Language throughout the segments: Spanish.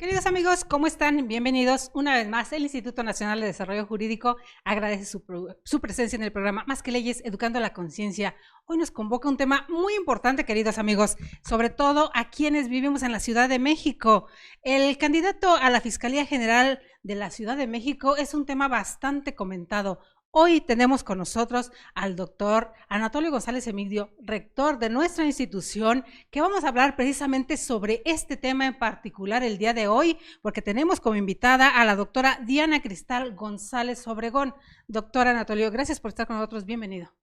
Queridos amigos, ¿cómo están? Bienvenidos una vez más. El Instituto Nacional de Desarrollo Jurídico agradece su presencia en el programa Más que Leyes, Educando a la Conciencia. Hoy nos convoca un tema muy importante, queridos amigos, sobre todo a quienes vivimos en la Ciudad de México. El candidato a la Fiscalía General de la Ciudad de México es un tema bastante comentado. Hoy tenemos con nosotros al doctor Anatolio González Emigdio, rector de nuestra institución, que vamos a hablar precisamente sobre este tema en particular el día de hoy, porque tenemos como invitada a la doctora Diana Cristal González Obregón. Doctor Anatolio, gracias por estar con nosotros, bienvenido.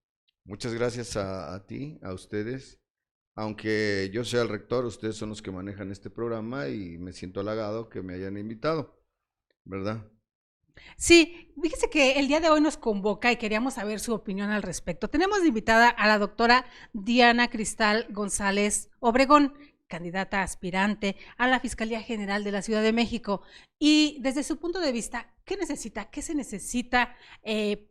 Muchas gracias a ti, a ustedes. Aunque yo sea el rector, ustedes son los que manejan este programa y me siento halagado que me hayan invitado, ¿verdad? Sí, fíjese que el día de hoy nos convoca y queríamos saber su opinión al respecto. Tenemos de invitada a la doctora Diana Cristal González Obregón, candidata aspirante a la Fiscalía General de la Ciudad de México. Y desde su punto de vista, ¿qué necesita? ¿Qué se necesita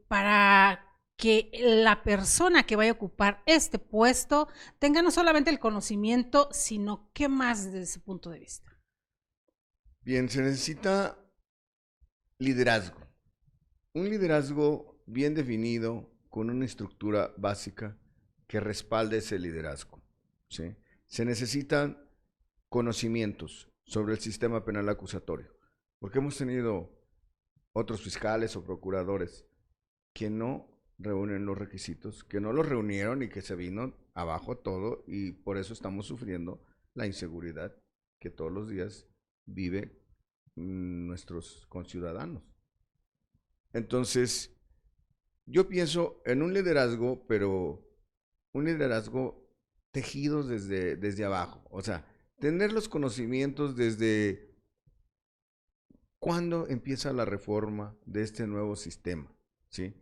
para que la persona que vaya a ocupar este puesto tenga no solamente el conocimiento, sino qué más desde su punto de vista? Bien, se necesita liderazgo. Un liderazgo bien definido, con una estructura básica que respalde ese liderazgo, ¿sí? Se necesitan conocimientos sobre el sistema penal acusatorio, porque hemos tenido otros fiscales o procuradores que no reúnen los requisitos, que no los reunieron y que se vino abajo todo, y por eso estamos sufriendo la inseguridad que todos los días vive nuestros conciudadanos. Entonces, yo pienso en un liderazgo, pero un liderazgo tejido desde abajo, o sea, tener los conocimientos desde cuándo empieza la reforma de este nuevo sistema, ¿sí?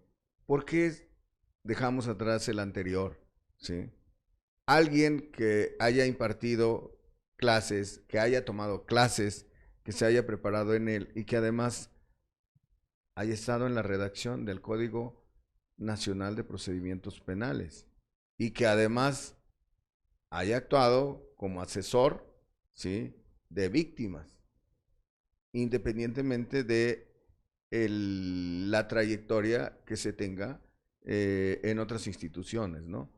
¿Por qué dejamos atrás el anterior? ¿Sí? Alguien que haya impartido clases, que haya tomado clases, que se haya preparado en él y que además haya estado en la redacción del Código Nacional de Procedimientos Penales y que además haya actuado como asesor, ¿sí?, de víctimas, independientemente de la trayectoria que se tenga en otras instituciones, ¿no?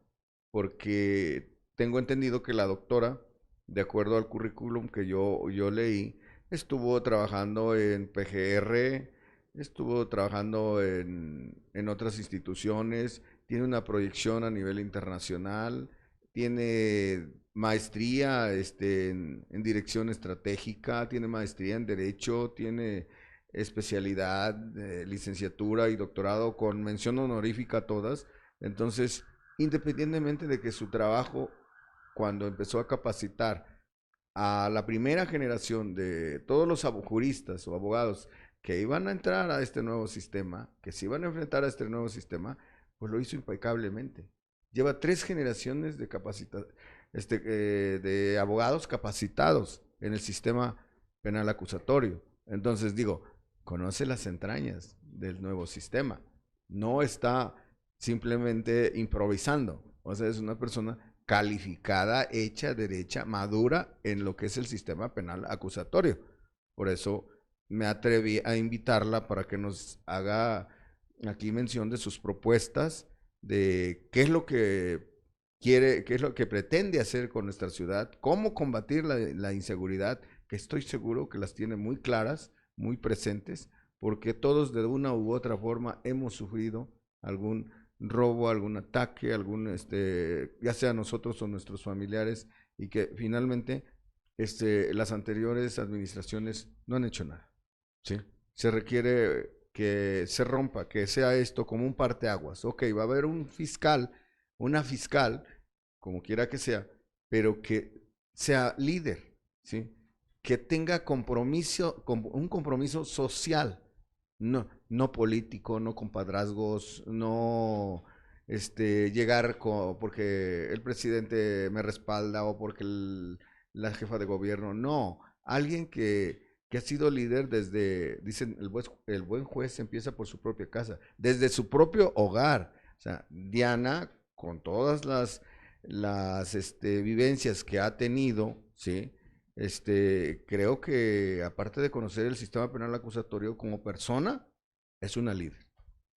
Porque tengo entendido que la doctora, de acuerdo al currículum que yo leí, estuvo trabajando en PGR, estuvo trabajando en otras instituciones, tiene una proyección a nivel internacional, tiene maestría en dirección estratégica, tiene maestría en derecho, tiene especialidad, licenciatura y doctorado con mención honorífica todas. Entonces, independientemente de que su trabajo, cuando empezó a capacitar a la primera generación de todos los juristas o abogados que iban a entrar a este nuevo sistema, que se iban a enfrentar a este nuevo sistema, pues lo hizo impecablemente. Lleva 3 generaciones de abogados capacitados en el sistema penal acusatorio. Entonces digo, conoce las entrañas del nuevo sistema. No está simplemente improvisando. O sea, es una persona calificada, hecha, derecha, madura en lo que es el sistema penal acusatorio. Por eso me atreví a invitarla para que nos haga aquí mención de sus propuestas, de qué es lo que quiere, qué es lo que pretende hacer con nuestra ciudad, cómo combatir la inseguridad, que estoy seguro que las tiene muy claras, muy presentes, porque todos de una u otra forma hemos sufrido algún robo, algún ataque, ya sea nosotros o nuestros familiares, y que finalmente las anteriores administraciones no han hecho nada, ¿sí? Se requiere que se rompa, que sea esto como un parteaguas. Ok, va a haber un fiscal, una fiscal, como quiera que sea, pero que sea líder, ¿sí? Que tenga un compromiso social, no político, no compadrazgos, no llegar porque el presidente me respalda o porque la jefa de gobierno, no, alguien que ha sido líder desde, dicen, el buen juez empieza por su propia casa, desde su propio hogar. O sea, Diana, con todas las vivencias que ha tenido, ¿sí? creo que aparte de conocer el sistema penal acusatorio como persona, es una líder,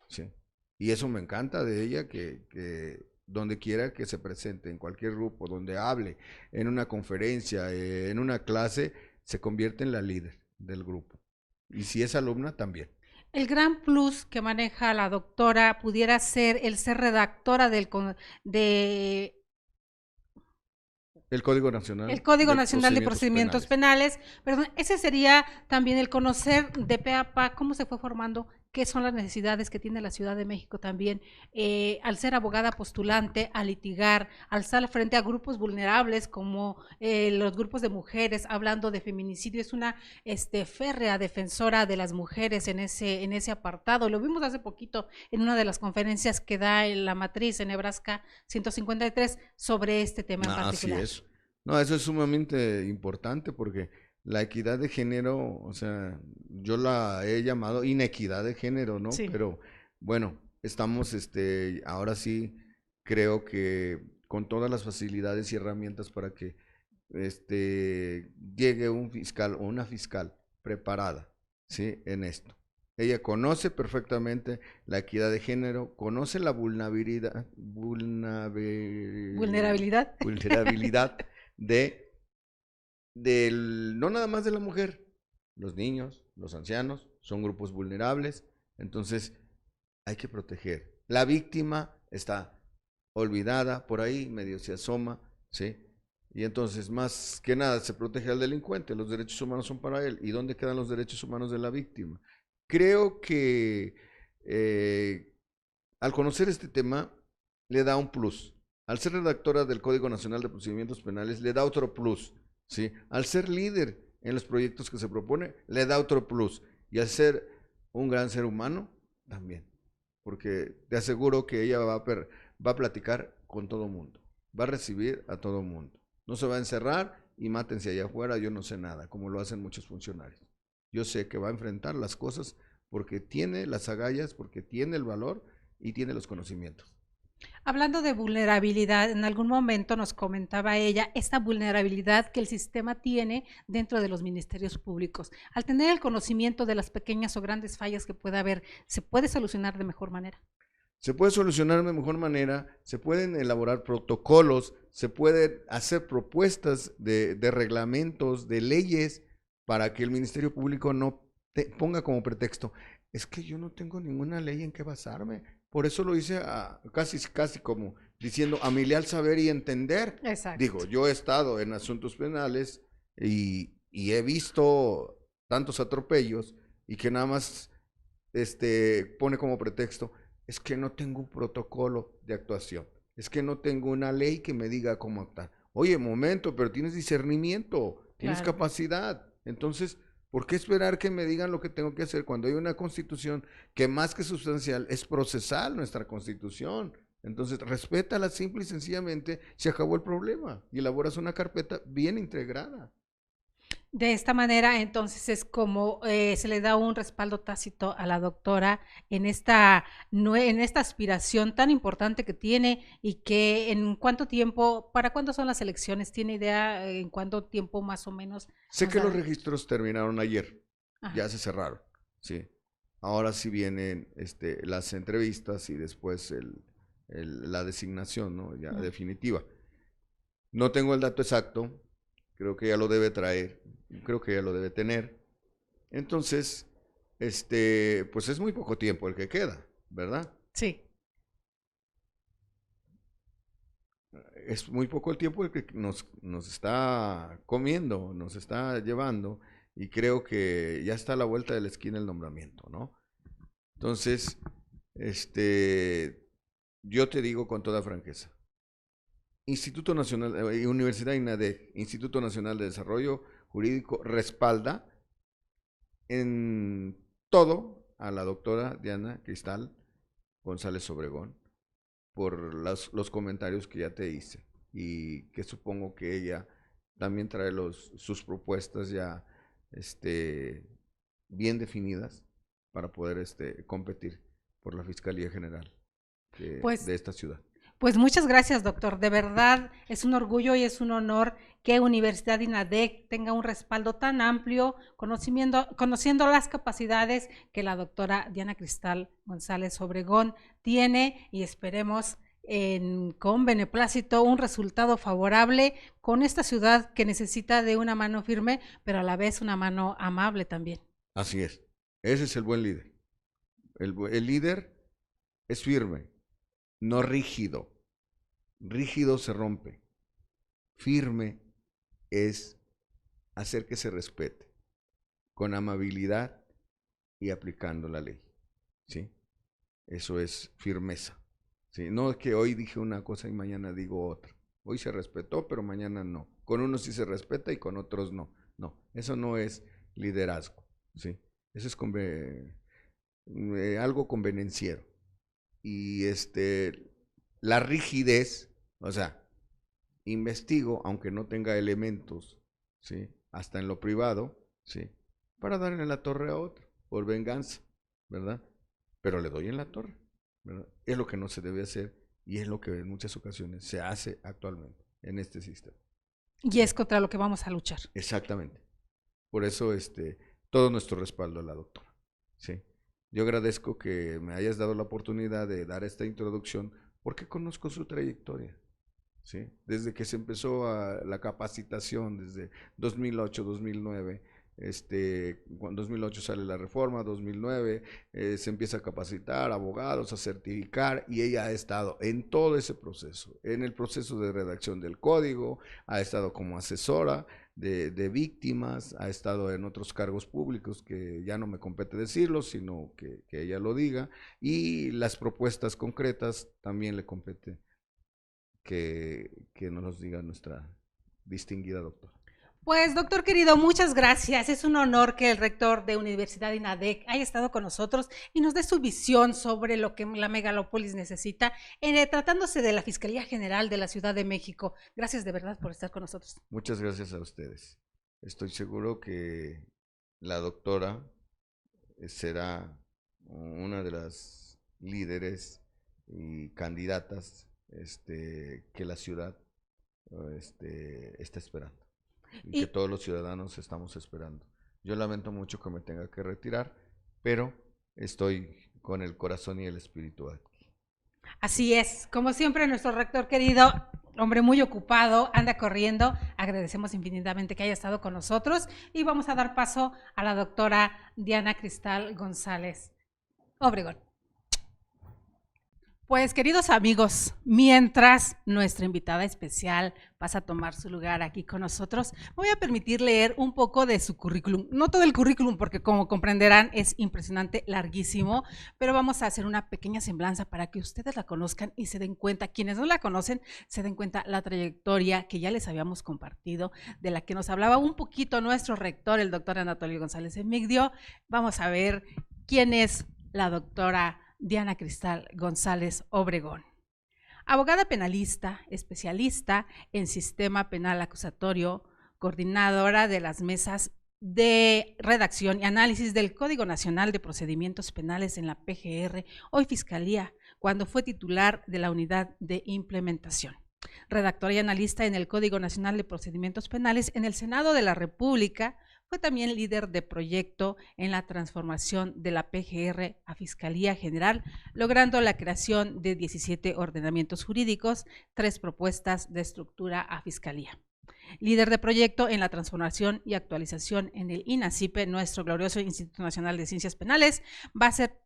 ¿sí? Y eso me encanta de ella, que donde quiera que se presente, en cualquier grupo, donde hable, en una conferencia, en una clase, se convierte en la líder del grupo. Y si es alumna, también. El gran plus que maneja la doctora pudiera ser el ser redactora de El Código Nacional el Código de Nacional de Procedimientos Procedimientos Penales. Penales, perdón, ese sería también el conocer de pe a pa cómo se fue formando, qué son las necesidades que tiene la Ciudad de México también, al ser abogada postulante, a litigar, al estar frente a grupos vulnerables como los grupos de mujeres, hablando de feminicidio, es una férrea defensora de las mujeres en ese apartado. Lo vimos hace poquito en una de las conferencias que da en la matriz en Nebraska 153 sobre este tema en Así particular. es. No, eso es sumamente importante porque la equidad de género, o sea, yo la he llamado inequidad de género, ¿no? Sí. Pero bueno, estamos, ahora sí, creo que con todas las facilidades y herramientas para que, llegue un fiscal o una fiscal preparada, ¿sí? En esto. Ella conoce perfectamente la equidad de género, conoce la Vulnerabilidad. vulnerabilidad de, no nada más de la mujer, los niños, los ancianos, son grupos vulnerables, entonces hay que proteger. La víctima está olvidada, por ahí medio se asoma, ¿sí? Y entonces, más que nada, se protege al delincuente, los derechos humanos son para él. ¿Y dónde quedan los derechos humanos de la víctima? Creo que al conocer este tema, le da un plus. Al ser redactora del Código Nacional de Procedimientos Penales, le da otro plus, ¿sí? Al ser líder en los proyectos que se propone, le da otro plus. Y al ser un gran ser humano, también. Porque te aseguro que ella va a platicar con todo mundo. Va a recibir a todo mundo. No se va a encerrar y mátense allá afuera, yo no sé nada, como lo hacen muchos funcionarios. Yo sé que va a enfrentar las cosas porque tiene las agallas, porque tiene el valor y tiene los conocimientos. Hablando de vulnerabilidad, en algún momento nos comentaba ella esta vulnerabilidad que el sistema tiene dentro de los ministerios públicos. Al tener el conocimiento de las pequeñas o grandes fallas que pueda haber, ¿se puede solucionar de mejor manera? Se puede solucionar de mejor manera, se pueden elaborar protocolos, se pueden hacer propuestas de reglamentos, de leyes, para que el Ministerio Público no ponga como pretexto, es que yo no tengo ninguna ley en que basarme. Por eso lo hice casi como diciendo a mi leal saber y entender. Digo, Exacto. yo he estado en asuntos penales y he visto tantos atropellos y que nada más pone como pretexto, es que no tengo un protocolo de actuación, es que no tengo una ley que me diga cómo actuar. Oye, momento, pero tienes discernimiento, tienes Claro. capacidad. Entonces, ¿por qué esperar que me digan lo que tengo que hacer cuando hay una constitución que más que sustancial es procesal nuestra constitución? Entonces, respétala simple y sencillamente, se acabó el problema y elaboras una carpeta bien integrada. De esta manera, entonces, es como se le da un respaldo tácito a la doctora en en esta aspiración tan importante que tiene y que en cuánto tiempo, ¿para cuándo son las elecciones? ¿Tiene idea en cuánto tiempo más o menos Sé nos que los da? registros terminaron ayer, Ajá. ya se cerraron, sí. Ahora sí vienen las entrevistas y después la designación, ¿no? Ya Ujú. definitiva. No tengo el dato exacto, creo que ya lo debe traer, creo que ya lo debe tener. Entonces, pues es muy poco tiempo el que queda, ¿verdad? Sí. Es muy poco el tiempo el que nos está comiendo, nos está llevando, y creo que ya está a la vuelta de la esquina el nombramiento, ¿no? Entonces, yo te digo con toda franqueza, Instituto Nacional, Universidad INADE, Instituto Nacional de Desarrollo Jurídico, respalda en todo a la doctora Diana Cristal González Obregón por los comentarios que ya te hice y que supongo que ella también trae sus propuestas ya este, bien definidas para poder competir por la Fiscalía General Pues de esta ciudad. Pues muchas gracias, doctor. De verdad es un orgullo y es un honor que Universidad INADEC tenga un respaldo tan amplio, conociendo las capacidades que la doctora Diana Cristal González Obregón tiene, y esperemos con beneplácito un resultado favorable con esta ciudad que necesita de una mano firme, pero a la vez una mano amable también. Así es. Ese es el buen líder. El líder es firme, no rígido. Rígido se rompe. Firme es hacer que se respete con amabilidad y aplicando la ley. ¿Sí? Eso es firmeza. ¿Sí? No es que hoy dije una cosa y mañana digo otra. Hoy se respetó, pero mañana no. Con unos sí se respeta y con otros no. No, eso no es liderazgo. ¿Sí? Eso es algo convenenciero. Y la rigidez, o sea, investigo, aunque no tenga elementos, ¿sí? Hasta en lo privado, ¿sí? Para darle en la torre a otro, por venganza, ¿verdad? Pero le doy en la torre, ¿verdad? Es lo que no se debe hacer y es lo que en muchas ocasiones se hace actualmente en este sistema. Y es contra lo que vamos a luchar. Exactamente. Por eso, todo nuestro respaldo a la doctora, ¿sí? Yo agradezco que me hayas dado la oportunidad de dar esta introducción porque conozco su trayectoria, ¿sí? Desde que se empezó la capacitación, desde 2008, 2009, en 2008 sale la reforma, 2009 se empieza a capacitar abogados, a certificar, y ella ha estado en todo ese proceso, en el proceso de redacción del código, ha estado como asesora de víctimas, ha estado en otros cargos públicos que ya no me compete decirlo, sino que ella lo diga, y las propuestas concretas también le compete que nos los diga nuestra distinguida doctora. Pues, doctor querido, muchas gracias. Es un honor que el rector de Universidad INADEC haya estado con nosotros y nos dé su visión sobre lo que la megalópolis necesita, tratándose de la Fiscalía General de la Ciudad de México. Gracias de verdad por estar con nosotros. Muchas gracias a ustedes. Estoy seguro que la doctora será una de las líderes y candidatas que la ciudad está esperando. Y que todos los ciudadanos estamos esperando. Yo lamento mucho que me tenga que retirar, pero estoy con el corazón y el espíritu aquí. Así es, como siempre nuestro rector querido, hombre muy ocupado, anda corriendo. Agradecemos infinitamente que haya estado con nosotros y vamos a dar paso a la doctora Diana Cristal González Obregón. Pues, queridos amigos, mientras nuestra invitada especial pasa a tomar su lugar aquí con nosotros, me voy a permitir leer un poco de su currículum. No todo el currículum, porque como comprenderán es impresionante, larguísimo, pero vamos a hacer una pequeña semblanza para que ustedes la conozcan y se den cuenta, quienes no la conocen, se den cuenta la trayectoria que ya les habíamos compartido, de la que nos hablaba un poquito nuestro rector, el doctor Anatolio González Emigdio. Vamos a ver quién es la doctora Diana Cristal González Obregón. Abogada penalista, especialista en sistema penal acusatorio, coordinadora de las mesas de redacción y análisis del Código Nacional de Procedimientos Penales en la PGR, hoy Fiscalía, cuando fue titular de la Unidad de Implementación. Redactora y analista en el Código Nacional de Procedimientos Penales en el Senado de la República. Fue también líder de proyecto en la transformación de la PGR a Fiscalía General, logrando la creación de 17 ordenamientos jurídicos, 3 propuestas de estructura a Fiscalía. Líder de proyecto en la transformación y actualización en el INACIPE, nuestro glorioso Instituto Nacional de Ciencias Penales,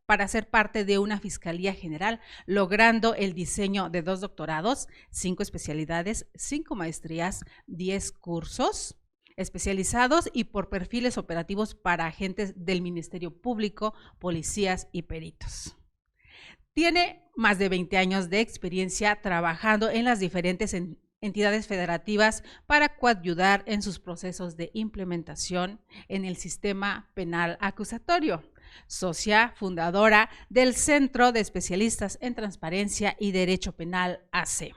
para ser parte de una Fiscalía General, logrando el diseño de 2 doctorados, 5 especialidades, 5 maestrías, 10 cursos especializados y por perfiles operativos para agentes del Ministerio Público, policías y peritos. Tiene más de 20 años de experiencia trabajando en las diferentes entidades federativas para coadyudar en sus procesos de implementación en el sistema penal acusatorio. Socia fundadora del Centro de Especialistas en Transparencia y Derecho Penal AC.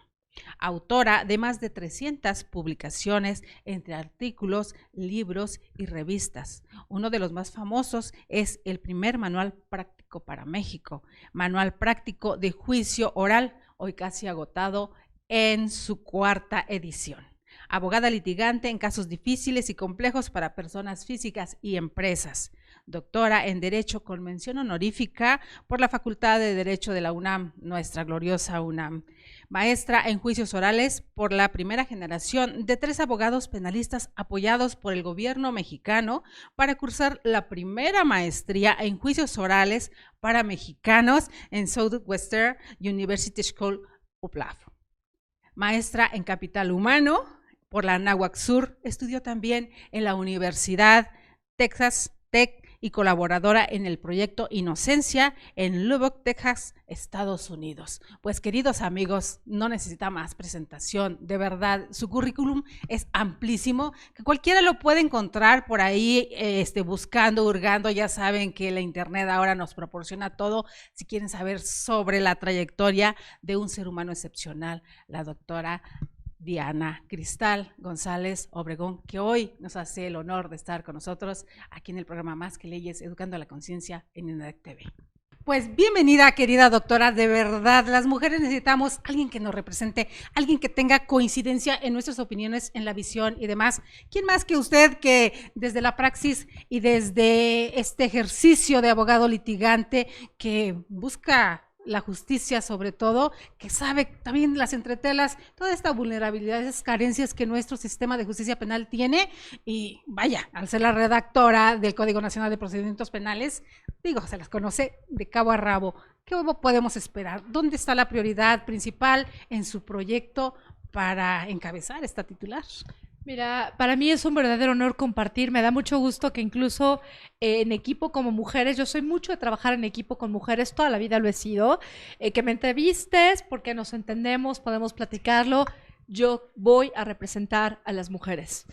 Autora de más de 300 publicaciones entre artículos, libros y revistas. Uno de los más famosos es el primer manual práctico para México, Manual Práctico de Juicio Oral, hoy casi agotado en su 4ª edición. Abogada litigante en casos difíciles y complejos para personas físicas y empresas. Doctora en Derecho con mención honorífica por la Facultad de Derecho de la UNAM, nuestra gloriosa UNAM. Maestra en juicios orales por la primera generación de 3 abogados penalistas apoyados por el gobierno mexicano para cursar la primera maestría en juicios orales para mexicanos en Southwestern University School of Law. Maestra en Capital Humano por la Anáhuac Sur, estudió también en la Universidad Texas Tech y colaboradora en el proyecto Inocencia en Lubbock, Texas, Estados Unidos. Pues queridos amigos, no necesita más presentación, de verdad, su currículum es amplísimo, que cualquiera lo puede encontrar por ahí buscando, hurgando. Ya saben que la internet ahora nos proporciona todo. Si quieren saber sobre la trayectoria de un ser humano excepcional, la doctora Diana Cristal González Obregón, que hoy nos hace el honor de estar con nosotros aquí en el programa Más que Leyes, Educando a la Conciencia en INEDEC TV. Pues bienvenida, querida doctora, de verdad, las mujeres necesitamos alguien que nos represente, alguien que tenga coincidencia en nuestras opiniones, en la visión y demás. ¿Quién más que usted, que desde la praxis y desde este ejercicio de abogado litigante que busca la justicia sobre todo, que sabe también las entretelas, toda esta vulnerabilidad, esas carencias que nuestro sistema de justicia penal tiene? Y vaya, al ser la redactora del Código Nacional de Procedimientos Penales, digo, se las conoce de cabo a rabo. ¿Qué podemos esperar? ¿Dónde está la prioridad principal en su proyecto para encabezar esta titular? Mira, para mí es un verdadero honor compartir, me da mucho gusto que incluso en equipo como mujeres, yo soy mucho de trabajar en equipo con mujeres, toda la vida lo he sido, que me entrevistes porque nos entendemos, podemos platicarlo. Yo voy a representar a las mujeres.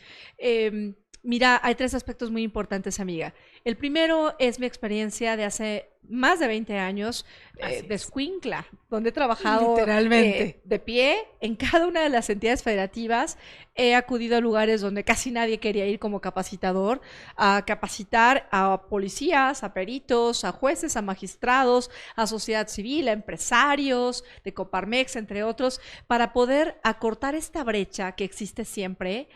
Mira, hay 3 aspectos muy importantes, amiga. El primero es mi experiencia de hace más de 20 años de escuincla, donde he trabajado literalmente de pie en cada una de las entidades federativas. He acudido a lugares donde casi nadie quería ir como capacitador, a capacitar a policías, a peritos, a jueces, a magistrados, a sociedad civil, a empresarios de Coparmex, entre otros, para poder acortar esta brecha que existe siempre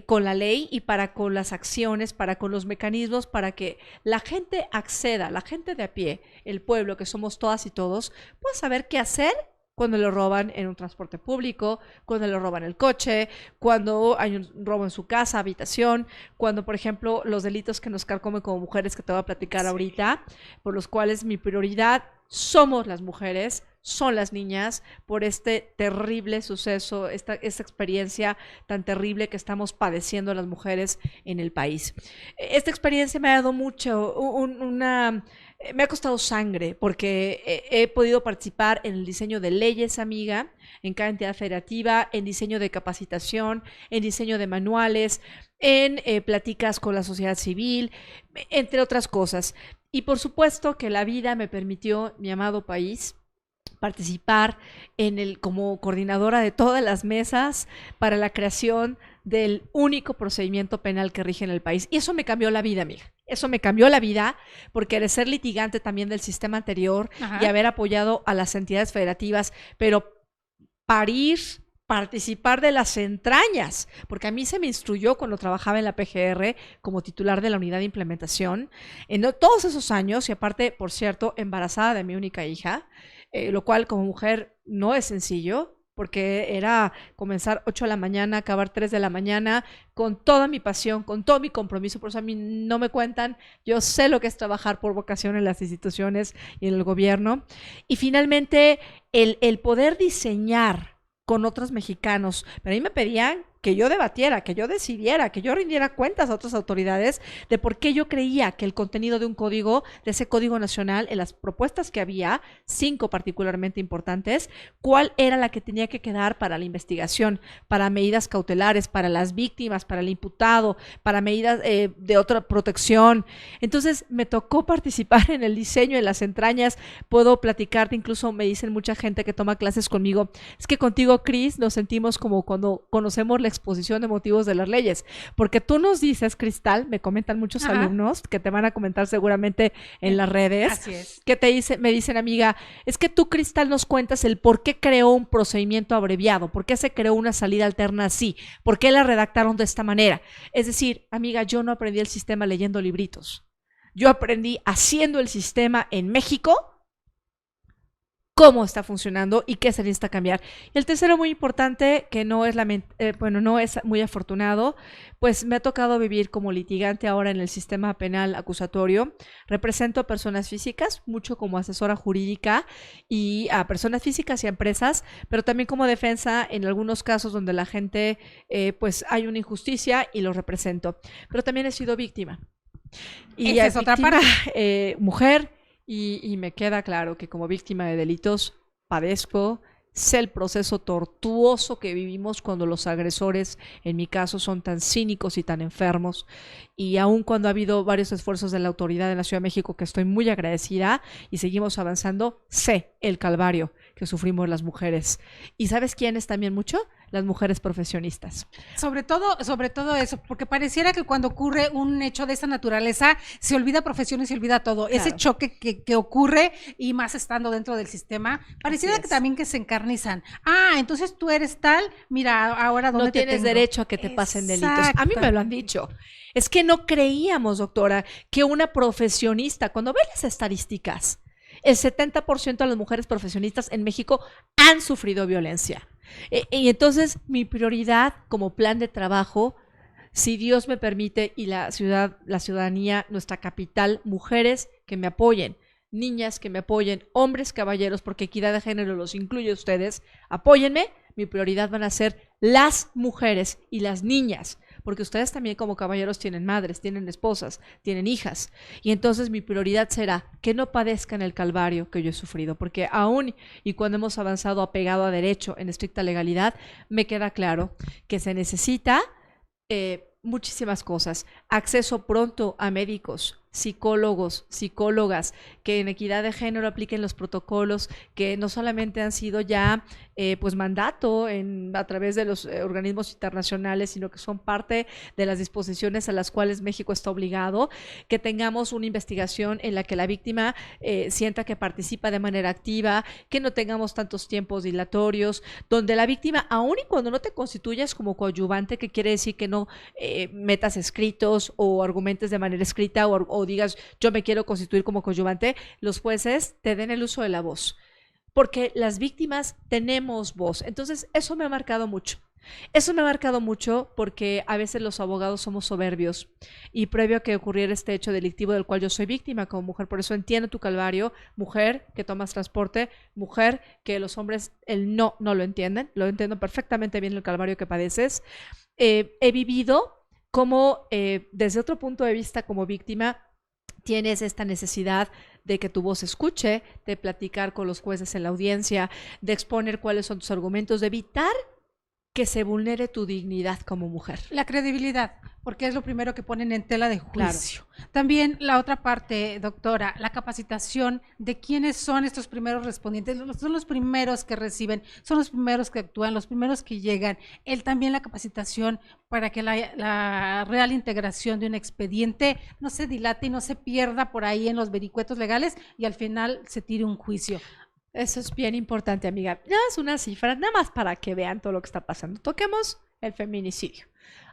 con la ley y para con las acciones, para con los mecanismos, para que la gente acceda, la gente de a pie, el pueblo, que somos todas y todos, pueda saber qué hacer cuando lo roban en un transporte público, cuando lo roban el coche, cuando hay un robo en su casa, habitación, cuando, por ejemplo, los delitos que nos carcomen como mujeres, que te voy a platicar ahorita, por los cuales mi prioridad somos las mujeres, son las niñas, por este terrible suceso, esta experiencia tan terrible que estamos padeciendo las mujeres en el país. Esta experiencia me ha dado mucho, me ha costado sangre, porque he podido participar en el diseño de leyes, amiga, en cada entidad federativa, en diseño de capacitación, en diseño de manuales, en pláticas con la sociedad civil, entre otras cosas. Y por supuesto que la vida me permitió, mi amado país, participar como coordinadora de todas las mesas para la creación del único procedimiento penal que rige en el país. Y eso me cambió la vida, amiga. Eso me cambió la vida, porque de ser litigante también del sistema anterior, ajá, y haber apoyado a las entidades federativas, pero participar de las entrañas, porque a mí se me instruyó cuando trabajaba en la PGR como titular de la unidad de implementación, en todos esos años, y aparte, por cierto, embarazada de mi única hija, lo cual como mujer no es sencillo, porque era comenzar 8 de la mañana, acabar 3 de la mañana, con toda mi pasión, con todo mi compromiso. Por eso a mí no me cuentan, yo sé lo que es trabajar por vocación en las instituciones y en el gobierno. Y finalmente, el poder diseñar con otros mexicanos, pero a mí me pedían que yo debatiera, que yo decidiera, que yo rindiera cuentas a otras autoridades de por qué yo creía que el contenido de un código, de ese código nacional, en las propuestas que había, 5 particularmente importantes, cuál era la que tenía que quedar para la investigación, para medidas cautelares, para las víctimas, para el imputado, para medidas de otra protección. Entonces me tocó participar en el diseño, en las entrañas. Puedo platicarte, incluso me dicen mucha gente que toma clases conmigo, es que contigo, Cris, nos sentimos como cuando conocemos la exposición de motivos de las leyes, porque tú nos dices, Cristal, me comentan muchos alumnos que te van a comentar seguramente en las redes, así es, que me dicen, amiga, es que tú, Cristal, nos cuentas el por qué creó un procedimiento abreviado, por qué se creó una salida alterna así, por qué la redactaron de esta manera. Es decir, amiga, yo no aprendí el sistema leyendo libritos, yo aprendí haciendo el sistema en México, cómo está funcionando y qué se necesita cambiar. Y el tercero muy importante, que no es, no es muy afortunado, pues me ha tocado vivir como litigante ahora en el sistema penal acusatorio. Represento a personas físicas, mucho como asesora jurídica, y a personas físicas y a empresas, pero también como defensa en algunos casos donde la gente, pues hay una injusticia y los represento. Pero también he sido víctima. Y esa es otra parte. Mujer. Y me queda claro que como víctima de delitos padezco, sé el proceso tortuoso que vivimos cuando los agresores, en mi caso, son tan cínicos y tan enfermos. Y aun cuando ha habido varios esfuerzos de la autoridad en la Ciudad de México, que estoy muy agradecida y seguimos avanzando, sé el calvario que sufrimos las mujeres. ¿Y sabes quiénes también mucho? Las mujeres profesionistas. Sobre todo eso, porque pareciera que cuando ocurre un hecho de esa naturaleza, se olvida profesión y se olvida todo. Claro. Ese choque que ocurre, y más estando dentro del sistema, pareciera que también que se encarnizan. Entonces tú eres tal, mira, ahora ¿dónde te tengo? No tienes derecho a que te pasen delitos. A mí me lo han dicho. Es que no creíamos, doctora, que una profesionista, cuando ves las estadísticas, el 70% de las mujeres profesionistas en México han sufrido violencia. Y entonces mi prioridad como plan de trabajo, si Dios me permite y la ciudadanía, nuestra capital, mujeres que me apoyen, niñas que me apoyen, hombres, caballeros, porque equidad de género los incluye a ustedes, apóyenme, mi prioridad van a ser las mujeres y las niñas, porque ustedes también como caballeros tienen madres, tienen esposas, tienen hijas, y entonces mi prioridad será que no padezcan el calvario que yo he sufrido, porque aún y cuando hemos avanzado apegado a derecho en estricta legalidad, me queda claro que se necesita muchísimas cosas, acceso pronto a médicos, psicólogos, psicólogas, que en equidad de género apliquen los protocolos que no solamente han sido ya pues mandato a través de los organismos internacionales, sino que son parte de las disposiciones a las cuales México está obligado, que tengamos una investigación en la que la víctima sienta que participa de manera activa, que no tengamos tantos tiempos dilatorios, donde la víctima, aun y cuando no te constituyas como coadyuvante, que quiere decir que no metas escritos o argumentes de manera escrita o digas yo me quiero constituir como coadyuvante, los jueces te den el uso de la voz, porque las víctimas tenemos voz. Entonces eso me ha marcado mucho. Eso me ha marcado mucho porque a veces los abogados somos soberbios y previo a que ocurriera este hecho delictivo del cual yo soy víctima como mujer, por eso entiendo tu calvario, mujer que tomas transporte, mujer que los hombres no lo entienden, lo entiendo perfectamente bien el calvario que padeces. He vivido como desde otro punto de vista como víctima tienes esta necesidad de que tu voz se escuche, de platicar con los jueces en la audiencia, de exponer cuáles son tus argumentos, de evitar que se vulnere tu dignidad como mujer. La credibilidad, porque es lo primero que ponen en tela de juicio. Claro. También la otra parte, doctora, la capacitación de quiénes son estos primeros respondientes, son los primeros que reciben, son los primeros que actúan, los primeros que llegan. También la capacitación para que la real integración de un expediente no se dilate y no se pierda por ahí en los vericuetos legales y al final se tire un juicio. Eso es bien importante, amiga. Nada más una cifra, nada más para que vean todo lo que está pasando. Toquemos el feminicidio.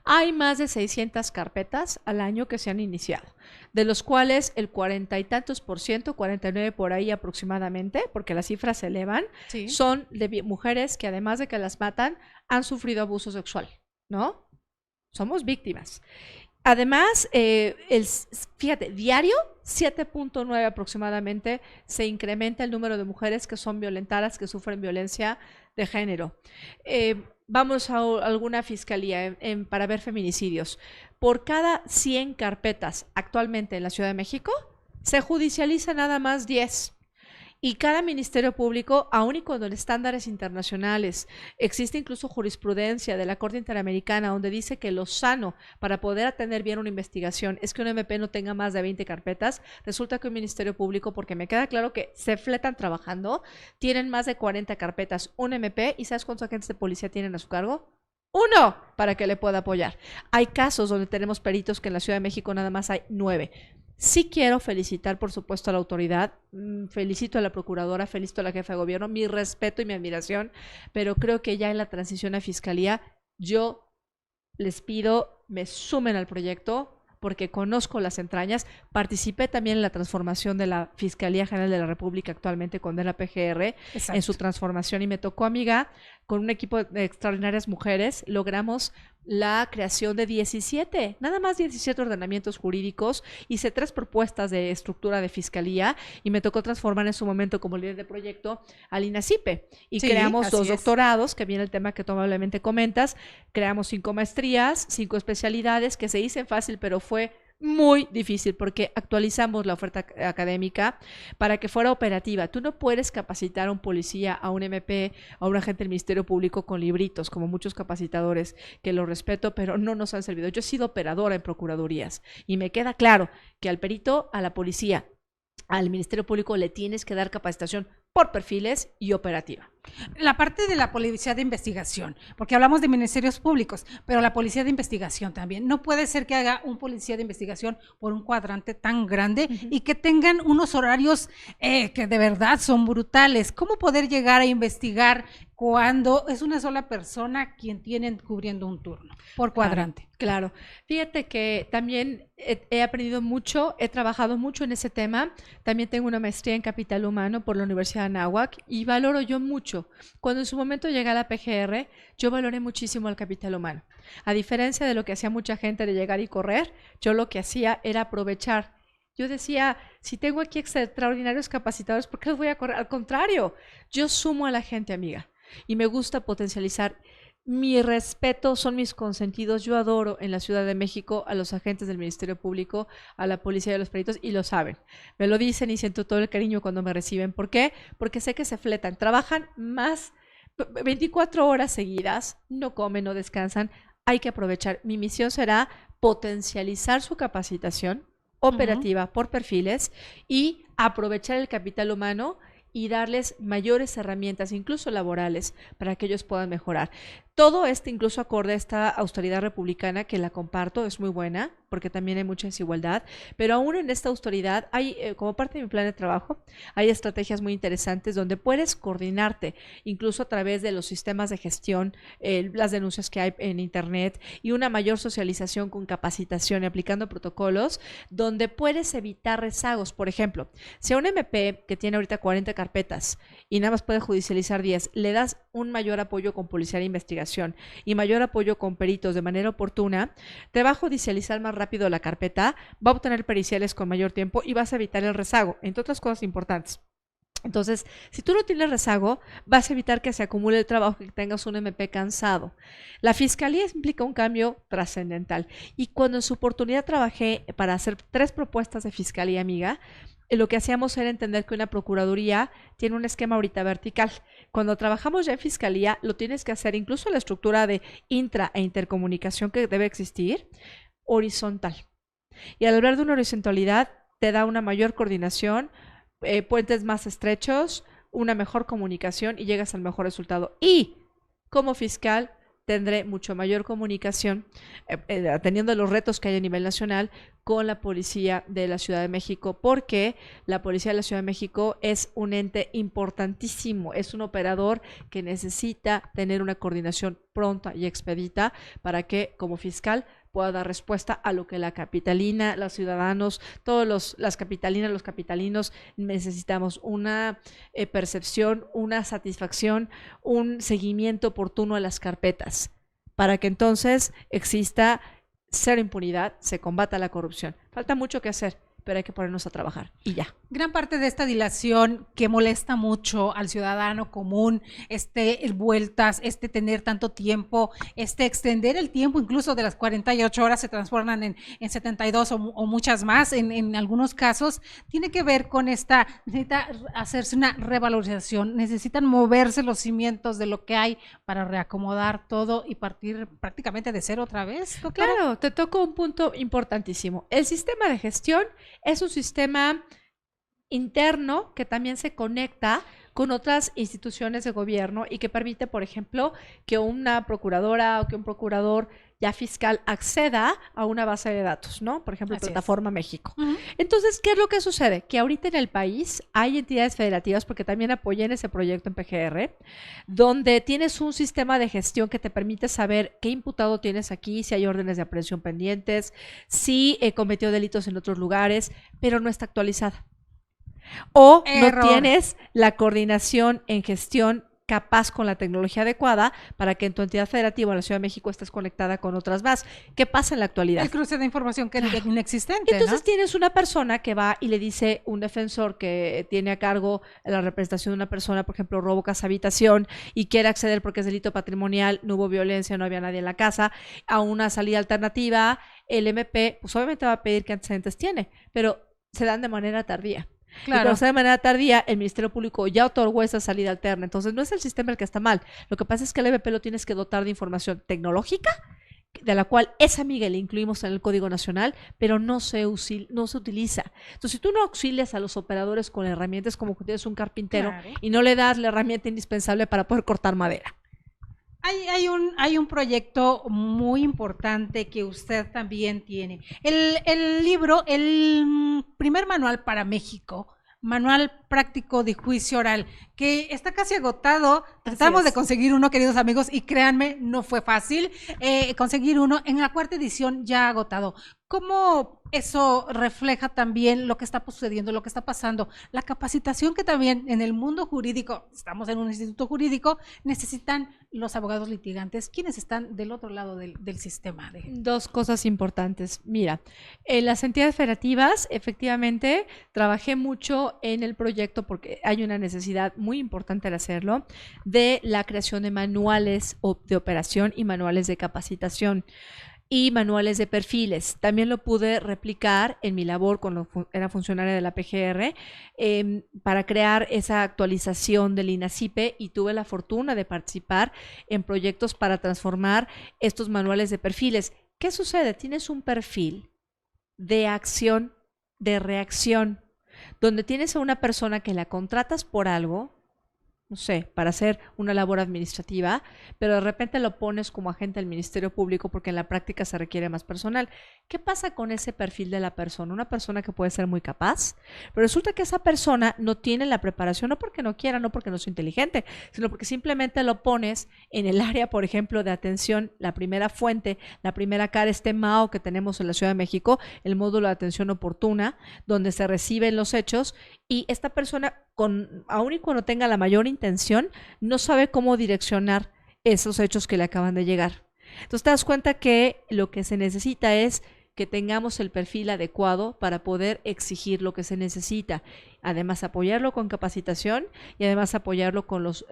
Hay más de 600 carpetas al año que se han iniciado, de los cuales el 40 y tantos %, 49 por ahí aproximadamente, porque las cifras se elevan, sí, son de mujeres que además de que las matan, han sufrido abuso sexual, ¿no? Somos víctimas. Además, fíjate, diario 7.9 aproximadamente se incrementa el número de mujeres que son violentadas, que sufren violencia de género. Vamos a alguna fiscalía para ver feminicidios. Por cada 100 carpetas actualmente en la Ciudad de México, se judicializa nada más 10. Y cada ministerio público, aun y cuando en estándares internacionales existe incluso jurisprudencia de la Corte Interamericana donde dice que lo sano para poder atender bien una investigación es que un MP no tenga más de 20 carpetas, resulta que un ministerio público, porque me queda claro que se fletan trabajando, tienen más de 40 carpetas, un MP, ¿y sabes cuántos agentes de policía tienen a su cargo? Uno, para que le pueda apoyar. Hay casos donde tenemos peritos que en la Ciudad de México nada más hay 9. Sí quiero felicitar, por supuesto, a la autoridad, felicito a la procuradora, felicito a la jefa de gobierno, mi respeto y mi admiración, pero creo que ya en la transición a fiscalía, yo les pido me sumen al proyecto porque conozco las entrañas, participé también en la transformación de la Fiscalía General de la República actualmente con la PGR, Exacto. en su transformación, y me tocó, amiga, con un equipo de extraordinarias mujeres, logramos la creación de 17, nada más 17 ordenamientos jurídicos, hice 3 propuestas de estructura de fiscalía y me tocó transformar en su momento como líder de proyecto al INACIPE y Sí, creamos así 2 es. doctorados, que viene el tema que tú amablemente comentas, creamos 5 maestrías, 5 especialidades que se dicen fácil, pero fue muy difícil porque actualizamos la oferta académica para que fuera operativa. Tú no puedes capacitar a un policía, a un MP, a un agente del Ministerio Público con libritos, como muchos capacitadores, que lo respeto, pero no nos han servido. Yo he sido operadora en procuradurías y me queda claro que al perito, a la policía, al Ministerio Público le tienes que dar capacitación por perfiles y operativa. La parte de la policía de investigación, porque hablamos de ministerios públicos, pero la policía de investigación también. No puede ser que haga un policía de investigación por un cuadrante tan grande y que tengan unos horarios que de verdad son brutales. ¿Cómo poder llegar a investigar cuando es una sola persona quien tienen cubriendo un turno por cuadrante? Claro. Fíjate que también he aprendido mucho, he trabajado mucho en ese tema. También tengo una maestría en capital humano por la Universidad de Anáhuac y valoro yo mucho. Cuando en su momento llegué a la PGR, yo valoré muchísimo el capital humano. A diferencia de lo que hacía mucha gente de llegar y correr, yo lo que hacía era aprovechar. Yo decía, si tengo aquí extraordinarios capacitadores, ¿por qué los voy a correr? Al contrario, yo sumo a la gente, amiga, y me gusta potencializar. Mi respeto, son mis consentidos. Yo adoro en la Ciudad de México a los agentes del Ministerio Público, a la policía y a los peritos, y lo saben. Me lo dicen y siento todo el cariño cuando me reciben. ¿Por qué? Porque sé que se fletan, trabajan más 24 horas seguidas, no comen, no descansan. Hay que aprovechar. Mi misión será potencializar su capacitación operativa por perfiles y aprovechar el capital humano y darles mayores herramientas, incluso laborales, para que ellos puedan mejorar. Todo incluso acorde a esta austeridad republicana, que la comparto, es muy buena, porque también hay mucha desigualdad, pero aún en esta austeridad hay, como parte de mi plan de trabajo, hay estrategias muy interesantes donde puedes coordinarte, incluso a través de los sistemas de gestión, las denuncias que hay en internet y una mayor socialización con capacitación y aplicando protocolos, donde puedes evitar rezagos. Por ejemplo, si a un MP que tiene ahorita 40 carpetas y nada más puede judicializar 10, le das un mayor apoyo con policía de investigación y mayor apoyo con peritos de manera oportuna, te va a judicializar más rápido la carpeta, va a obtener periciales con mayor tiempo y vas a evitar el rezago, entre otras cosas importantes. Entonces, si tú no tienes rezago, vas a evitar que se acumule el trabajo, que tengas un MP cansado. La fiscalía implica un cambio trascendental. Y cuando en su oportunidad trabajé para hacer 3 propuestas de fiscalía, amiga, lo que hacíamos era entender que una procuraduría tiene un esquema ahorita vertical. Cuando trabajamos ya en fiscalía, lo tienes que hacer, incluso la estructura de intra e intercomunicación que debe existir, horizontal. Y al hablar de una horizontalidad, te da una mayor coordinación, puentes más estrechos, una mejor comunicación y llegas al mejor resultado. Y como fiscal tendré mucho mayor comunicación, atendiendo los retos que hay a nivel nacional, con la policía de la Ciudad de México, porque la policía de la Ciudad de México es un ente importantísimo, es un operador que necesita tener una coordinación pronta y expedita para que como fiscal pueda dar respuesta a lo que la capitalina, los ciudadanos, las capitalinas, los capitalinos necesitamos: una percepción, una satisfacción, un seguimiento oportuno a las carpetas, para que entonces exista cero impunidad, se combata la corrupción. Falta mucho que hacer, pero hay que ponernos a trabajar y ya. Gran parte de esta dilación que molesta mucho al ciudadano común, vueltas, tener tanto tiempo, extender el tiempo incluso de las 48 horas se transforman en 72 o muchas más en algunos casos, tiene que ver con necesita hacerse una revalorización, necesitan moverse los cimientos de lo que hay para reacomodar todo y partir prácticamente de cero otra vez, doctora. Claro, te toco un punto importantísimo. El sistema de gestión es un sistema interno que también se conecta con otras instituciones de gobierno y que permite, por ejemplo, que una procuradora o que un procurador ya fiscal acceda a una base de datos, ¿no? Por ejemplo, Así es. Plataforma México. Entonces, ¿qué es lo que sucede? Que ahorita en el país hay entidades federativas, porque también apoyé en ese proyecto en PGR, donde tienes un sistema de gestión que te permite saber qué imputado tienes aquí, si hay órdenes de aprehensión pendientes, si cometió delitos en otros lugares, pero no está actualizada. O Error. no tienes la coordinación en gestión capaz con la tecnología adecuada para que en tu entidad federativa en la Ciudad de México estés conectada con otras bases. ¿Qué pasa en la actualidad? El cruce de información que es inexistente, Entonces ¿no? tienes una persona que va y le dice un defensor que tiene a cargo la representación de una persona, por ejemplo, robo, casa, habitación, y quiere acceder porque es delito patrimonial, no hubo violencia, no había nadie en la casa, a una salida alternativa, el MP, pues obviamente va a pedir qué antecedentes tiene, pero se dan de manera tardía. Y Claro. cuando se da de manera tardía, el Ministerio Público ya otorgó esa salida alterna. Entonces, no es el sistema el que está mal. Lo que pasa es que el MP lo tienes que dotar de información tecnológica, de la cual es amiga y le incluimos en el Código Nacional, pero no se utiliza. Entonces, si tú no auxilias a los operadores con herramientas como que tienes un carpintero Claro. y no le das la herramienta indispensable para poder cortar madera. Hay un proyecto muy importante que usted también tiene. El libro, el primer manual para México, manual práctico de juicio oral, que está casi agotado. Tratamos de conseguir uno, queridos amigos, y créanme, no fue fácil conseguir uno. En la 4ª edición ya agotado. ¿Cómo eso refleja también lo que está sucediendo, lo que está pasando? La capacitación que también en el mundo jurídico, estamos en un instituto jurídico, necesitan los abogados litigantes, quienes están del otro lado del sistema. Dos cosas importantes. Mira, en las entidades federativas, efectivamente, trabajé mucho en el proyecto porque hay una necesidad muy importante de hacerlo, de la creación de manuales de operación y manuales de capacitación y manuales de perfiles. También lo pude replicar en mi labor cuando era funcionaria de la PGR para crear esa actualización del INACIPE, y tuve la fortuna de participar en proyectos para transformar estos manuales de perfiles. ¿Qué sucede? Tienes un perfil de acción, de reacción, donde tienes a una persona que la contratas por algo, no sé, para hacer una labor administrativa, pero de repente lo pones como agente del Ministerio Público porque en la práctica se requiere más personal. ¿Qué pasa con ese perfil de la persona? Una persona que puede ser muy capaz, pero resulta que esa persona no tiene la preparación, no porque no quiera, no porque no sea inteligente, sino porque simplemente lo pones en el área, por ejemplo, de atención, la primera fuente, la primera cara, este MAO que tenemos en la Ciudad de México, el módulo de atención oportuna, donde se reciben los hechos, y esta persona, aun y cuando tenga la mayor intención, no sabe cómo direccionar esos hechos que le acaban de llegar. Entonces te das cuenta que lo que se necesita es que tengamos el perfil adecuado para poder exigir lo que se necesita. Además, apoyarlo con capacitación y además apoyarlo con los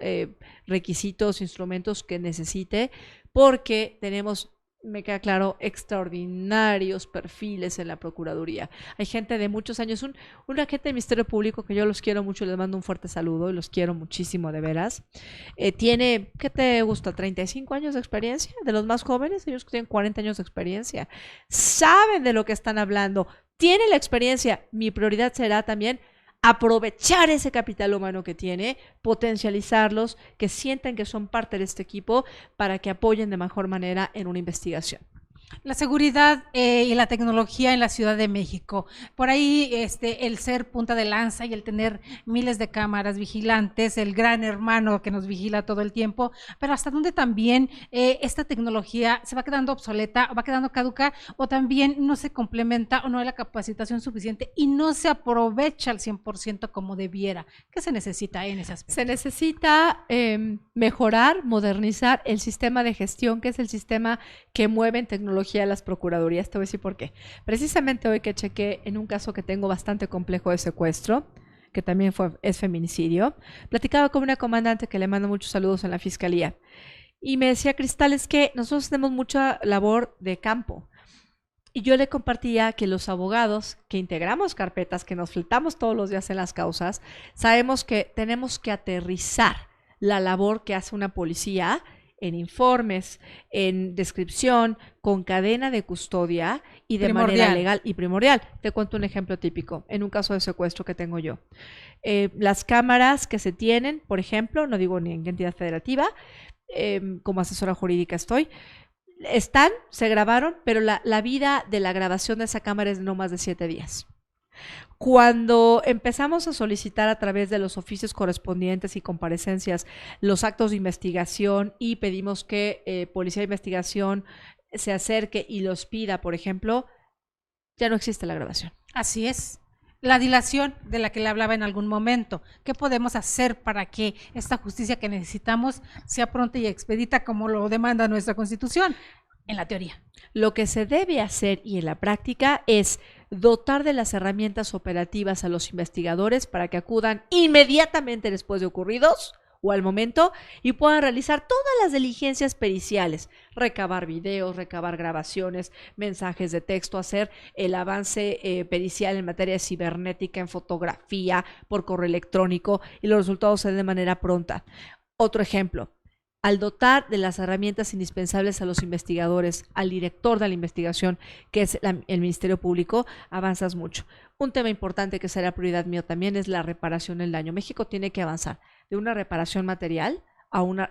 requisitos, instrumentos que necesite, porque tenemos, me queda claro, extraordinarios perfiles en la Procuraduría. Hay gente de muchos años, un agente del Ministerio Público que yo los quiero mucho, les mando un fuerte saludo y los quiero muchísimo, de veras. Tiene, ¿qué te gusta? 35 años de experiencia, de los más jóvenes, ellos tienen 40 años de experiencia. Saben de lo que están hablando, tienen la experiencia. Mi prioridad será también aprovechar ese capital humano que tiene, potencializarlos, que sientan que son parte de este equipo para que apoyen de mejor manera en una investigación. La seguridad y la tecnología en la Ciudad de México. Por ahí el ser punta de lanza y el tener miles de cámaras vigilantes, el gran hermano que nos vigila todo el tiempo, pero hasta dónde también esta tecnología se va quedando obsoleta, va quedando caduca, o también no se complementa o no hay la capacitación suficiente y no se aprovecha al 100% como debiera. ¿Qué se necesita en ese aspecto? Se necesita mejorar, modernizar el sistema de gestión, que es el sistema que mueve en tecnología a las procuradurías. Te voy a decir por qué. Precisamente hoy que chequé en un caso que tengo bastante complejo de secuestro, que también es feminicidio, platicaba con una comandante que le mando muchos saludos en la fiscalía, y me decía: Cristal, es que nosotros tenemos mucha labor de campo. Y yo le compartía que los abogados que integramos carpetas, que nos fletamos todos los días en las causas, sabemos que tenemos que aterrizar la labor que hace una policía en informes, en descripción, con cadena de custodia y de manera legal y primordial. Te cuento un ejemplo típico, en un caso de secuestro que tengo yo. Las cámaras que se tienen, por ejemplo, no digo ni en qué entidad federativa, como asesora jurídica estoy, se grabaron, pero la vida de la grabación de esa cámara es de no más de 7 días. Cuando empezamos a solicitar a través de los oficios correspondientes y comparecencias los actos de investigación y pedimos que Policía de Investigación se acerque y los pida, por ejemplo, ya no existe la grabación. Así es. La dilación de la que le hablaba en algún momento. ¿Qué podemos hacer para que esta justicia que necesitamos sea pronta y expedita como lo demanda nuestra Constitución? En la teoría. Lo que se debe hacer y en la práctica es dotar de las herramientas operativas a los investigadores para que acudan inmediatamente después de ocurridos o al momento y puedan realizar todas las diligencias periciales, recabar videos, recabar grabaciones, mensajes de texto, hacer el avance pericial en materia de cibernética, en fotografía, por correo electrónico y los resultados se den de manera pronta. Otro ejemplo. Al dotar de las herramientas indispensables a los investigadores, al director de la investigación, que es el Ministerio Público, avanzas mucho. Un tema importante que será prioridad mío también es la reparación del daño. México tiene que avanzar de una reparación material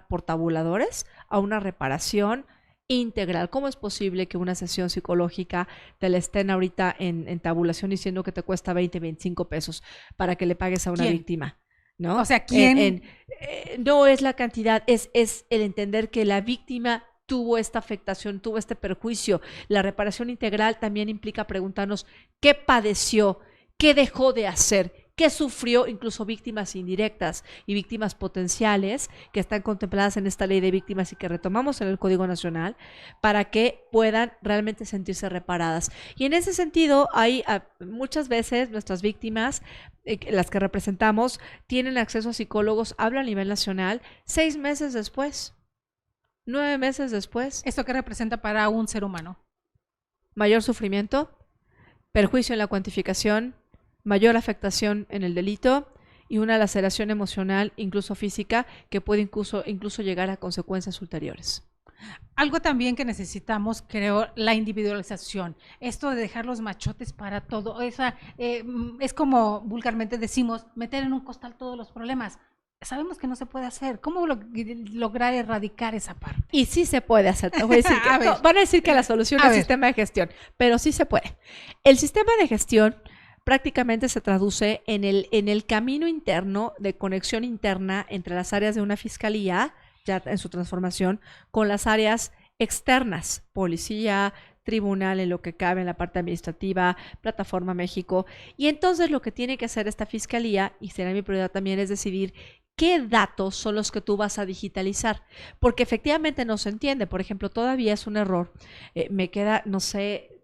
por tabuladores a una reparación integral. ¿Cómo es posible que una sesión psicológica te la estén ahorita en tabulación diciendo que te cuesta 20, 25 pesos para que le pagues a una víctima? ¿No? O sea, ¿quién? No es la cantidad, es el entender que la víctima tuvo esta afectación, tuvo este perjuicio. La reparación integral también implica preguntarnos qué padeció, qué dejó de hacer, qué sufrió, incluso víctimas indirectas y víctimas potenciales que están contempladas en esta ley de víctimas y que retomamos en el Código Nacional para que puedan realmente sentirse reparadas. Y en ese sentido, hay muchas veces nuestras víctimas, las que representamos, tienen acceso a psicólogos, hablan a nivel nacional 6 meses después, 9 meses después. ¿Esto qué representa para un ser humano? Mayor sufrimiento, perjuicio en la cuantificación, mayor afectación en el delito y una laceración emocional, incluso física, que puede incluso llegar a consecuencias ulteriores. Algo también que necesitamos, creo, la individualización. Esto de dejar los machotes para todo, es como vulgarmente decimos, meter en un costal todos los problemas. Sabemos que no se puede hacer. ¿Cómo lograr erradicar esa parte? Y sí se puede hacer. Te voy a decir van a decir que la solución es el sistema de gestión, pero sí se puede. El sistema de gestión prácticamente se traduce en el camino interno de conexión interna entre las áreas de una fiscalía, ya en su transformación, con las áreas externas, policía, tribunal, en lo que cabe en la parte administrativa, Plataforma México. Y entonces lo que tiene que hacer esta fiscalía, y será mi prioridad también, es decidir qué datos son los que tú vas a digitalizar, porque efectivamente no se entiende. Por ejemplo, todavía es un error, me queda, no sé,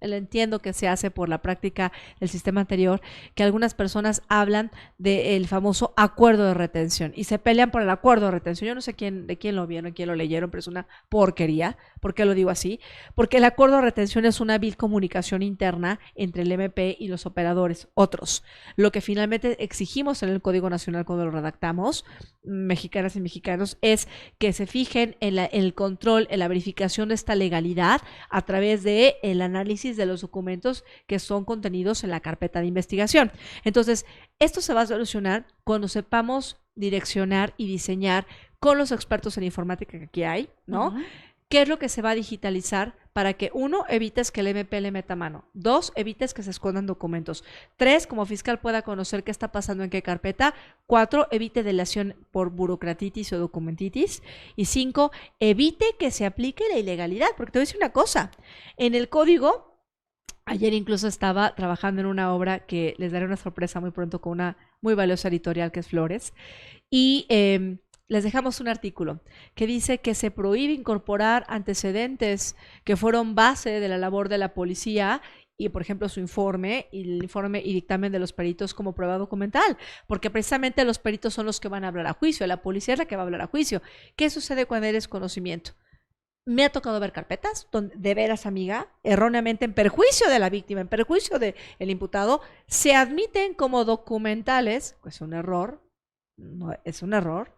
entiendo que se hace por la práctica del sistema anterior, que algunas personas hablan del famoso acuerdo de retención y se pelean por el acuerdo de retención. Yo no sé de quién lo vieron, quién lo leyeron, pero es una porquería. ¿Por qué lo digo así? Porque el acuerdo de retención es una vil comunicación interna entre el MP y los operadores, otros. Lo que finalmente exigimos en el Código Nacional cuando lo redactamos, mexicanas y mexicanos, es que se fijen en el control, en la verificación de esta legalidad a través de el análisis de los documentos que son contenidos en la carpeta de investigación. Entonces, esto se va a solucionar cuando sepamos direccionar y diseñar con los expertos en informática que aquí hay, ¿no? Uh-huh. ¿Qué es lo que se va a digitalizar para que, 1, evites que el MP le meta mano? 2, evites que se escondan documentos. 3, como fiscal pueda conocer qué está pasando en qué carpeta. 4, evite delación por burocratitis o documentitis. Y 5, evite que se aplique la ilegalidad. Porque te voy a decir una cosa, en el código, ayer incluso estaba trabajando en una obra que les daré una sorpresa muy pronto con una muy valiosa editorial que es Flores, y les dejamos un artículo que dice que se prohíbe incorporar antecedentes que fueron base de la labor de la policía y, por ejemplo, su informe y dictamen de los peritos como prueba documental, porque precisamente los peritos son los que van a hablar a juicio, la policía es la que va a hablar a juicio. ¿Qué sucede cuando eres conocimiento? Me ha tocado ver carpetas donde, de veras, amiga, erróneamente en perjuicio de la víctima, en perjuicio del imputado, se admiten como documentales, pues un error, no es un error,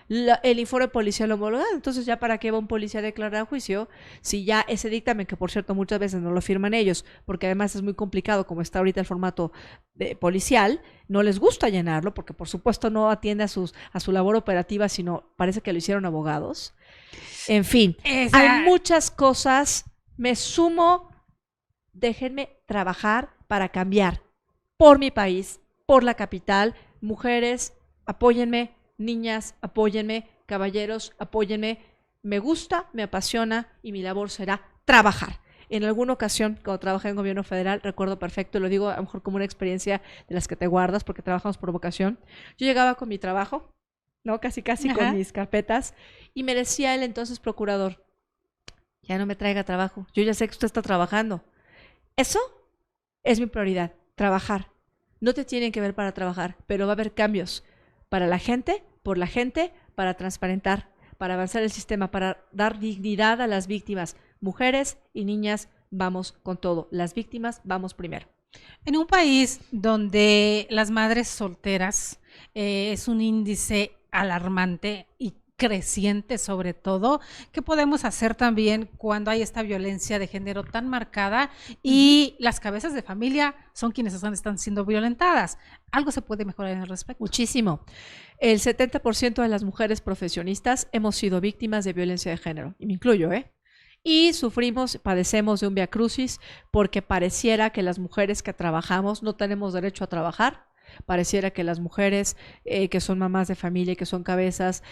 el informe policial homologado. Entonces, ¿ya para qué va un policía a declarar a juicio si ya ese dictamen, que por cierto muchas veces no lo firman ellos, porque además es muy complicado como está ahorita el formato policial, no les gusta llenarlo, porque por supuesto no atiende a su labor operativa, sino parece que lo hicieron abogados? En fin, hay muchas cosas. Me sumo, déjenme trabajar para cambiar por mi país, por la capital. Mujeres, apóyenme. Niñas, apóyenme. Caballeros, apóyenme. Me gusta, me apasiona y mi labor será trabajar. En alguna ocasión, cuando trabajé en gobierno federal, recuerdo perfecto, lo digo a lo mejor como una experiencia de las que te guardas porque trabajamos por vocación. Yo llegaba con mi trabajo, ¿no? Casi con mis carpetas, y me decía el entonces procurador: ya no me traiga trabajo, yo ya sé que usted está trabajando. Eso es mi prioridad, trabajar. No te tienen que ver para trabajar, pero va a haber cambios para la gente, por la gente, para transparentar, para avanzar el sistema, para dar dignidad a las víctimas. Mujeres y niñas, vamos con todo. Las víctimas, vamos primero. En un país donde las madres solteras es un índice alarmante y creciente sobre todo, ¿qué podemos hacer también cuando hay esta violencia de género tan marcada y las cabezas de familia son quienes están siendo violentadas? ¿Algo se puede mejorar en el respecto? Muchísimo. El 70% de las mujeres profesionistas hemos sido víctimas de violencia de género, y me incluyo, y padecemos de un viacrucis porque pareciera que las mujeres que trabajamos no tenemos derecho a trabajar. Pareciera que las mujeres que son mamás de familia y que son cabezas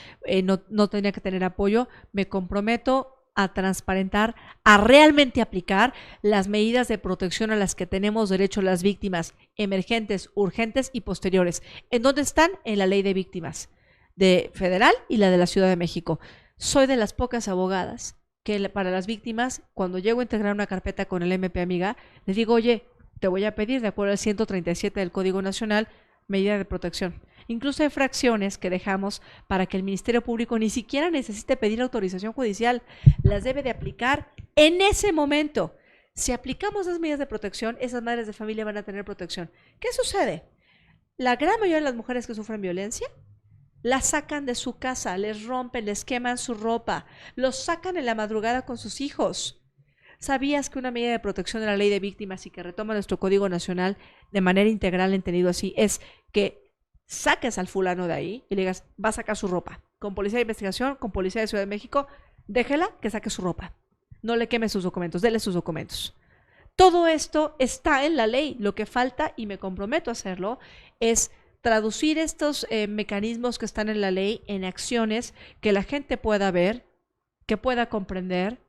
no tendrían que tener apoyo. Me comprometo a transparentar, a realmente aplicar las medidas de protección a las que tenemos derecho las víctimas, emergentes, urgentes y posteriores. ¿En dónde están? En la ley de víctimas de federal y la de la Ciudad de México. Soy de las pocas abogadas que para las víctimas, cuando llego a integrar una carpeta con el MP Amiga, les digo: oye, te voy a pedir, de acuerdo al 137 del Código Nacional, medida de protección. Incluso hay fracciones que dejamos para que el Ministerio Público ni siquiera necesite pedir autorización judicial, las debe de aplicar en ese momento. Si aplicamos las medidas de protección, esas madres de familia van a tener protección. ¿Qué sucede? La gran mayoría de las mujeres que sufren violencia las sacan de su casa, les rompen, les queman su ropa, los sacan en la madrugada con sus hijos. ¿Sabías que una medida de protección de la ley de víctimas y que retoma nuestro Código Nacional de manera integral, entendido así, es que saques al fulano de ahí y le digas: va a sacar su ropa? Con policía de investigación, con policía de Ciudad de México, déjela que saque su ropa. No le queme sus documentos, dele sus documentos. Todo esto está en la ley. Lo que falta, y me comprometo a hacerlo, es traducir estos mecanismos que están en la ley en acciones que la gente pueda ver, que pueda comprender,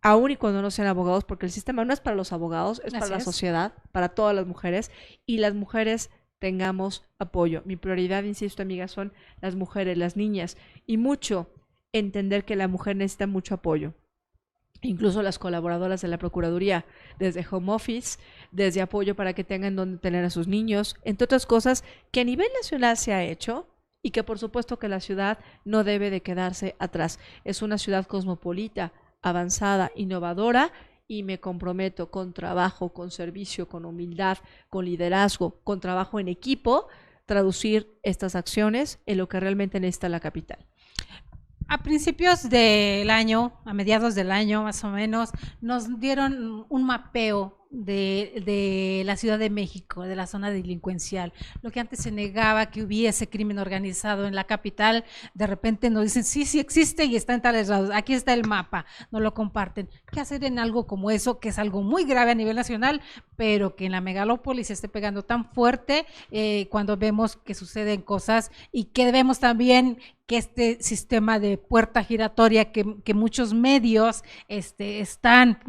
aún y cuando no sean abogados, porque el sistema no es para los abogados, es para la sociedad, para todas las mujeres, y las mujeres tengamos apoyo. Mi prioridad, insisto, amigas, son las mujeres, las niñas, y mucho entender que la mujer necesita mucho apoyo. Incluso las colaboradoras de la Procuraduría, desde home office, desde apoyo para que tengan donde tener a sus niños, entre otras cosas que a nivel nacional se ha hecho y que por supuesto que la ciudad no debe de quedarse atrás. Es una ciudad cosmopolita, avanzada, innovadora, y me comprometo con trabajo, con servicio, con humildad, con liderazgo, con trabajo en equipo, traducir estas acciones en lo que realmente necesita la capital. A principios del año, a mediados del año más o menos, nos dieron un mapeo de la Ciudad de México, de la zona delincuencial. Lo que antes se negaba que hubiese crimen organizado en la capital, de repente nos dicen: sí, sí existe y está en tales lados. Aquí está el mapa, nos lo comparten. ¿Qué hacer en algo como eso, que es algo muy grave a nivel nacional, pero que en la megalópolis se esté pegando tan fuerte cuando vemos que suceden cosas, y que vemos también que este sistema de puerta giratoria que muchos medios están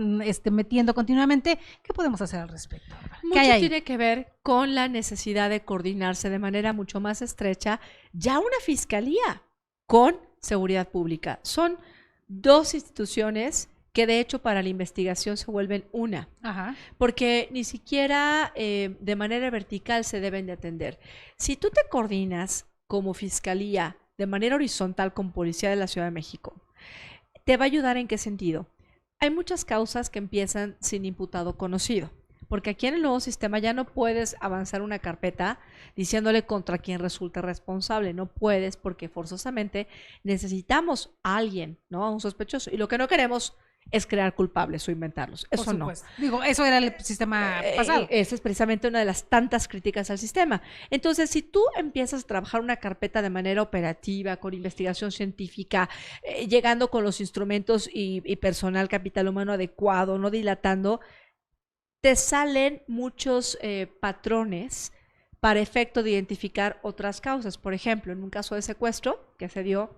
metiendo continuamente? ¿Qué podemos hacer al respecto? Mucho tiene que ver con la necesidad de coordinarse de manera mucho más estrecha ya una fiscalía con seguridad pública. Son dos instituciones que de hecho para la investigación se vuelven una. Ajá. Porque ni siquiera de manera vertical se deben de atender. Si tú te coordinas como fiscalía de manera horizontal con Policía de la Ciudad de México, ¿te va a ayudar en qué sentido? Hay muchas causas que empiezan sin imputado conocido. porque aquí en el nuevo sistema ya no puedes avanzar una carpeta diciéndole contra quien resulta responsable, no puedes porque forzosamente necesitamos a alguien, ¿no? A un sospechoso, y lo que no queremos es crear culpables o inventarlos, eso no. Digo, eso era el sistema pasado. Esa es precisamente una de las tantas críticas al sistema. Entonces, si tú empiezas a trabajar una carpeta de manera operativa, con investigación científica, llegando con los instrumentos y personal, capital humano adecuado, no dilatando, te salen muchos patrones para efecto de identificar otras causas. Por ejemplo, en un caso de secuestro que se dio,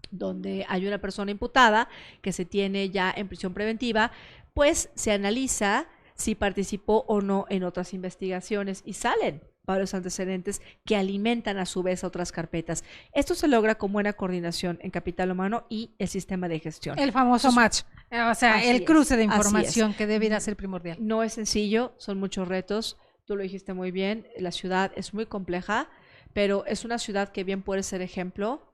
donde hay una persona imputada que se tiene ya en prisión preventiva, pues se analiza si participó o no en otras investigaciones y salen varios antecedentes que alimentan a su vez a otras carpetas. Esto se logra con buena coordinación en capital humano y el sistema de gestión. El famoso match, o sea, el cruce de información que debería ser primordial. No es sencillo, son muchos retos, tú lo dijiste muy bien, la ciudad es muy compleja, pero es una ciudad que bien puede ser ejemplo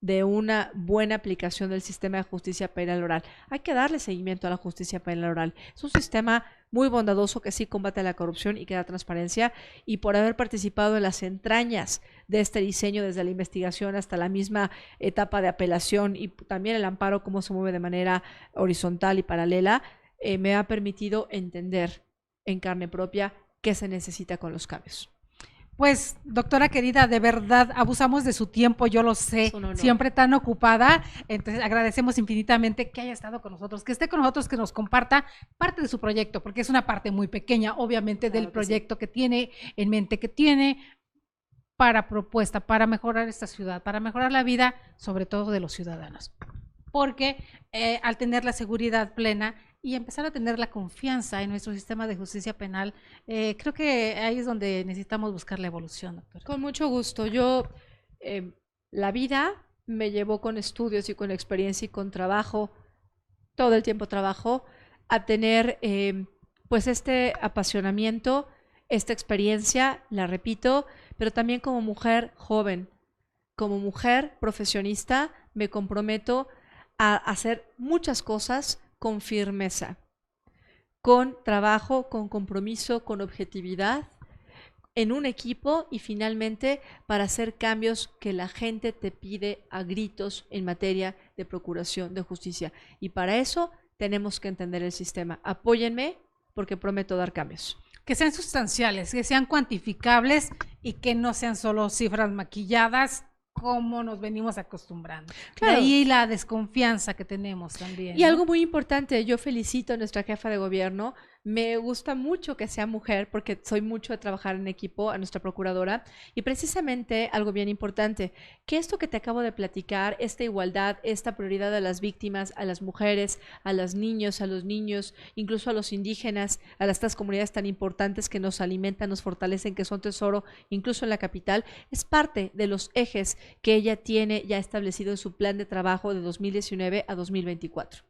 de una buena aplicación del sistema de justicia penal oral. Hay que darle seguimiento a la justicia penal oral. Es un sistema muy bondadoso que sí combate la corrupción y que da transparencia, y por haber participado en las entrañas de este diseño, desde la investigación hasta la misma etapa de apelación y también el amparo, cómo se mueve de manera horizontal y paralela, me ha permitido entender en carne propia qué se necesita con los cambios. Pues, doctora querida, de verdad, abusamos de su tiempo, yo lo sé, siempre tan ocupada, entonces agradecemos infinitamente que haya estado con nosotros, que esté con nosotros, que nos comparta parte de su proyecto, porque es una parte muy pequeña, obviamente, del proyecto que tiene en mente, que tiene para propuesta, para mejorar esta ciudad, para mejorar la vida, sobre todo de los ciudadanos. Porque al tener la seguridad plena y empezar a tener la confianza en nuestro sistema de justicia penal, creo que ahí es donde necesitamos buscar la evolución, doctora. Con mucho gusto. Yo, la vida me llevó con estudios y con experiencia y con trabajo, todo el tiempo trabajo, a tener pues este apasionamiento, esta experiencia, la repito, pero también como mujer joven, como mujer profesionista, me comprometo a hacer muchas cosas con firmeza, con trabajo, con compromiso, con objetividad, en un equipo y finalmente para hacer cambios que la gente te pide a gritos en materia de procuración de justicia. Y para eso tenemos que entender el sistema. Apóyenme porque prometo dar cambios. Que sean sustanciales, que sean cuantificables y que no sean solo cifras maquilladas, como nos venimos acostumbrando. Claro. De ahí la desconfianza que tenemos también. Y algo muy importante, yo felicito a nuestra jefa de gobierno, me gusta mucho que sea mujer porque soy mucho de trabajar en equipo, a nuestra procuradora, y precisamente algo bien importante, que esto que te acabo de platicar, esta igualdad, esta prioridad a las víctimas, a las mujeres, a los niños, incluso a los indígenas, a estas comunidades tan importantes que nos alimentan, nos fortalecen, que son tesoro, incluso en la capital, es parte de los ejes que ella tiene ya establecido en su plan de trabajo de 2019 a 2024.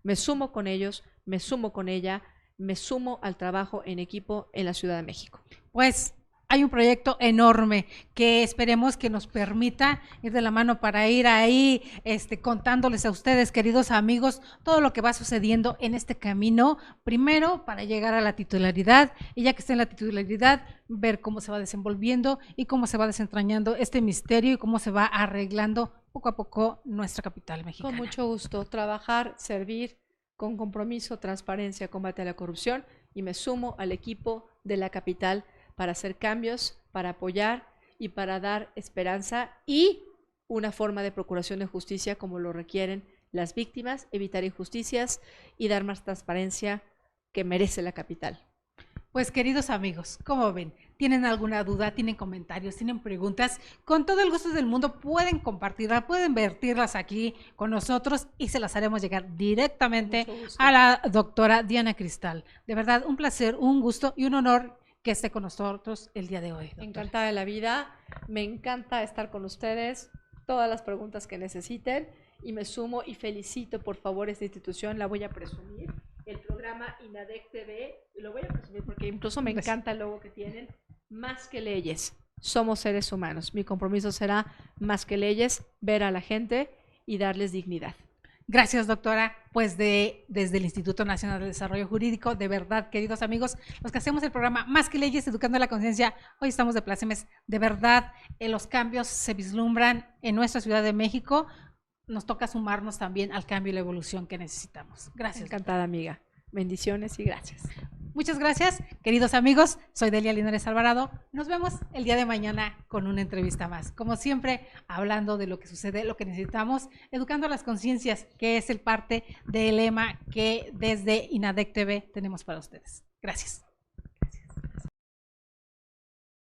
Me sumo con ellos, me sumo con ella, me sumo al trabajo en equipo en la Ciudad de México. Pues hay un proyecto enorme que esperemos que nos permita ir de la mano para ir ahí contándoles a ustedes, queridos amigos, todo lo que va sucediendo en este camino, primero para llegar a la titularidad, y ya que esté en la titularidad, ver cómo se va desenvolviendo y cómo se va desentrañando este misterio y cómo se va arreglando poco a poco nuestra capital mexicana. Con mucho gusto, trabajar, servir, con compromiso, transparencia, combate a la corrupción, y me sumo al equipo de la capital para hacer cambios, para apoyar y para dar esperanza y una forma de procuración de justicia como lo requieren las víctimas, evitar injusticias y dar más transparencia que merece la capital. Pues queridos amigos, ¿cómo ven? ¿Tienen alguna duda? ¿Tienen comentarios? ¿Tienen preguntas? Con todo el gusto del mundo pueden compartirlas, pueden vertirlas aquí con nosotros y se las haremos llegar directamente a la doctora Diana Cristal. De verdad, un placer, un gusto y un honor que esté con nosotros el día de hoy, doctora. Encantada de la vida, me encanta estar con ustedes, todas las preguntas que necesiten, y me sumo y felicito por favor esta institución, la voy a presumir. El programa INADEC TV, lo voy a presumir porque incluso me encanta el logo que tienen, más que leyes, somos seres humanos. Mi compromiso será más que leyes, ver a la gente y darles dignidad. Gracias, doctora. Pues desde el Instituto Nacional de Desarrollo Jurídico, de verdad, queridos amigos, los que hacemos el programa Más que Leyes, Educando la Conciencia, hoy estamos de plácemes. De verdad, los cambios se vislumbran en nuestra Ciudad de México. Nos toca sumarnos también al cambio y la evolución que necesitamos. Gracias. Encantada, amiga. Bendiciones y gracias. Muchas gracias, queridos amigos. Soy Delia Linares Alvarado. Nos vemos el día de mañana con una entrevista más. Como siempre, hablando de lo que sucede, lo que necesitamos, educando las conciencias, que es el parte del lema que desde INADEC TV tenemos para ustedes. Gracias.